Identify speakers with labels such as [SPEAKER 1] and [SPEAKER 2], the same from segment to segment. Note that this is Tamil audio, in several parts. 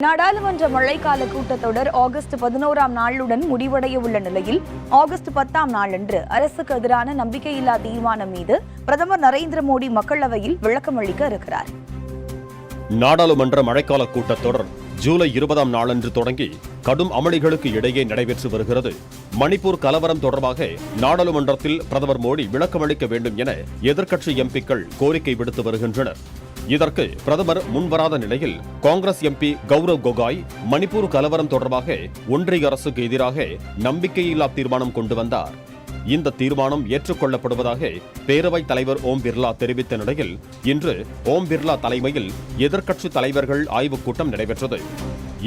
[SPEAKER 1] நாடாளுமன்ற மழைக்கால கூட்டத்தொடர் ஆகஸ்ட் 11ஆம் நாளுடன் முடிவடைய உள்ள நிலையில் ஆகஸ்ட் 10ஆம் நாளன்று அரசுக்கு எதிரான நம்பிக்கையில்லா தீர்மானம் மீது பிரதமர் நரேந்திர மோடி மக்களவையில் விளக்கமளிக்க இருக்கிறார்.
[SPEAKER 2] நாடாளுமன்ற மழைக்கால கூட்டத்தொடர் ஜூலை 20ஆம் நாளன்று தொடங்கி கடும் அமளிகளுக்கு இடையே நடைபெற்று வருகிறது. மணிப்பூர் கலவரம் தொடர்பாக நாடாளுமன்றத்தில் பிரதமர் மோடி விளக்கமளிக்க வேண்டும் என எதிர்க்கட்சி எம்பிக்கள் கோரிக்கை விடுத்து வருகின்றனர். இதற்கு பிரதமர் முன்வராத நிலையில் காங்கிரஸ் எம்பி கௌரவ் கோகாய் மணிப்பூர் கலவரம் தொடர்பாக ஒன்றிய அரசுக்கு எதிராக நம்பிக்கையில்லா தீர்மானம் கொண்டு வந்தார். இந்த தீர்மானம் ஏற்றுக்கொள்ளப்படுவதாக பேரவைத் தலைவர் ஓம் பிர்லா தெரிவித்த நிலையில் இன்று ஓம் பிர்லா தலைமையில் எதிர்க்கட்சி தலைவர்கள் ஆய்வுக் கூட்டம் நடைபெற்றது.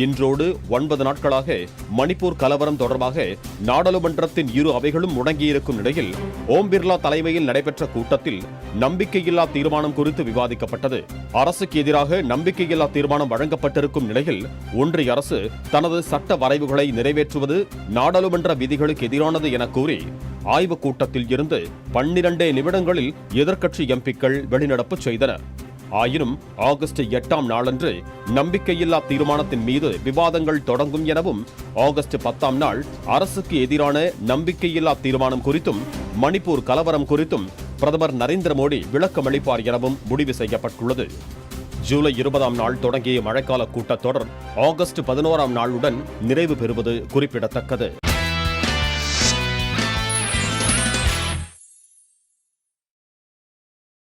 [SPEAKER 2] இன்றோடு 9 நாட்களாக மணிப்பூர் கலவரம் தொடர்பாக நாடாளுமன்றத்தின் இரு அவைகளும் முடங்கியிருக்கும் நிலையில் ஓம் பிர்லா தலைமையில் நடைபெற்ற கூட்டத்தில் நம்பிக்கையில்லா தீர்மானம் குறித்து விவாதிக்கப்பட்டது. அரசுக்கு எதிராக நம்பிக்கையில்லா தீர்மானம் வழங்கப்பட்டிருக்கும் நிலையில் ஒன்றிய அரசு தனது சட்ட வரைவுகளை நிறைவேற்றுவது நாடாளுமன்ற விதிகளுக்கு எதிரானது என கூறி ஆய்வுக் கூட்டத்தில் இருந்து 12 நிமிடங்களில் எதிர்க்கட்சி எம்பிக்கள் வெளிநடப்பு செய்தனர். ஆயினும் ஆகஸ்ட் 8ஆம் நாளன்று நம்பிக்கையில்லா தீர்மானத்தின் மீது விவாதங்கள் தொடங்கும் எனவும் ஆகஸ்ட் 10ஆம் நாள் அரசுக்கு எதிரான நம்பிக்கையில்லா தீர்மானம் குறித்தும் மணிப்பூர் கலவரம் குறித்தும் பிரதமர் நரேந்திர மோடி விளக்கமளிப்பார் எனவும் முடிவு செய்யப்பட்டுள்ளது. ஜூலை 20ஆம் நாள் தொடங்கிய மழைக்கால கூட்டத்தொடர் ஆகஸ்ட் 11ஆம் நாளுடன் நிறைவு பெறுவது குறிப்பிடத்தக்கது.